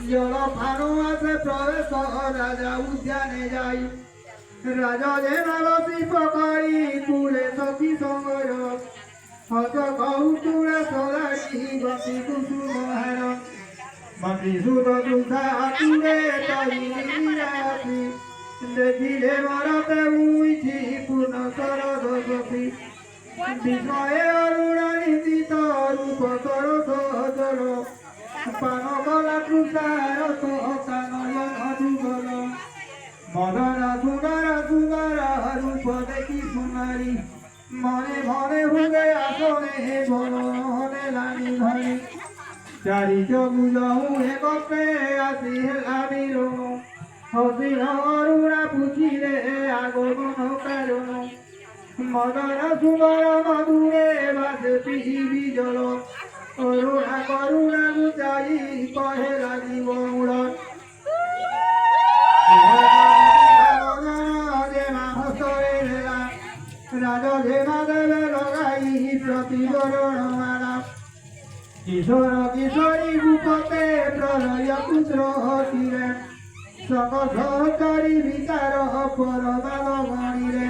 জল ফানো আছে প্রবেশ রাজা উদ্যানে যাই রাজা যে মালতী পকারি কুলে সখী সঙ্গর হত কৌতুলে সদারি গতি কুসুম হার মন্ত্রী সুত দুধা কুলে তাই নিরাতি দেখিলে মরতে উইছি পূর্ণ শরদ সখী বিস্ময়ে অরুণা নিদিত রূপ সরস জল পান কলা তুষার কানয়ন যুগল মদন সুন্দর সুন্দর রূপ দেখি সুন্দরী মনে মনে হুগে আসনে বরণে লানি ধরে চারি জগুলহু একত্রে আসি হেলামির হসিল অরুণা পুছিলে আগমন কারণ মদন সুন্দর মধুরে বাসে পৃথিবী জল করুণা করুণা গুচাই কহে লাগিব মূল রাজ ধেমা দেবে লগাই প্রতিবরণ মালা কিশোর কিশোরী রূপতে প্রলয় পুত্র হতিরে সক সহচারী বিচার পরবাদ গণিরে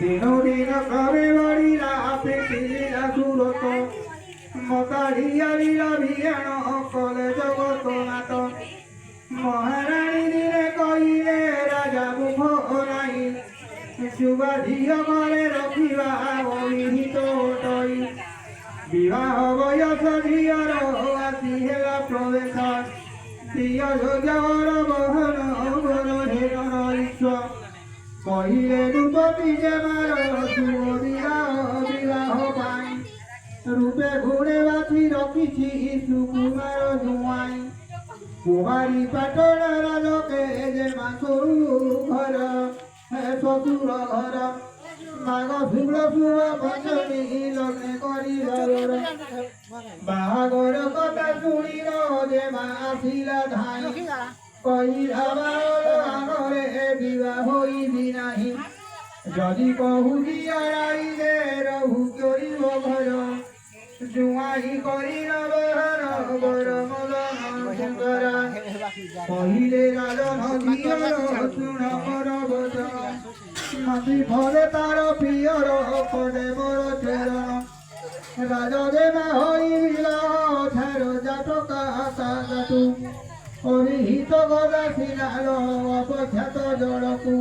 দিন দিন ক্রমে বড়িলা পৃথিবীরা সুরত মতাড়িয়ারিল ভিয়ান কলে জগত নাট মহারানী দিনে কহিলে রাজা মুখ নাই শুভা ঝিও করে রখিবা অবিহিত তৈ বিবাহ বয়স ঝিଅର আসি হেলা প্রবেশ প্রিয় যোগ্যর বহন বর হেরর ঈশ্ব কহিলে রূপতী যে মার শুভ বিবাহ পাই রূপে ঘুরে বাছি রখিছি সুকুমার জুয়াই কুমারী পাটল রাজকে যে মাসরু ঘর শ্বশুর ঘর মাঘ শুক্ল শুভ পঞ্চমী লগ্নে করিবার বাহাগর কথা শুনিল যে মা আসিলা ধাই কহিলা বারে বিবাহ হইবি নাহি যদি কহু দিয়ারাইলে রহু করিব ঘর জুয়াই করিল বহর বর মল কহিলে রাজন ঝিଅର শুণ কর বচন নদী ফলে তার প্রিয়র পদে বর চরণ রাজ দেবা হইল ধার জাতকা কাটু অভিহিত গদা শিলাল অপখ্যাত জড়কু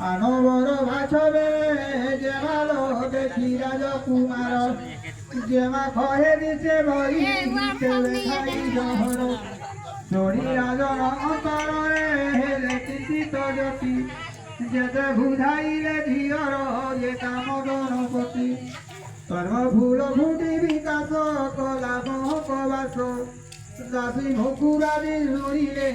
আনবর বাছবে যেমাল দেখি রাজকুমার যেমা কহে দিছে বই খাই জহর চড়ি রাজন অন্তরে হেলে চিন্তিত জ্যোতি যেতে বুঝাইলে ঝিଅର যে কামদন পতি কর্ম ফুল ফুটি বিকাশ কলা মহক বাস দাসী ভকুরাদি শুনিলে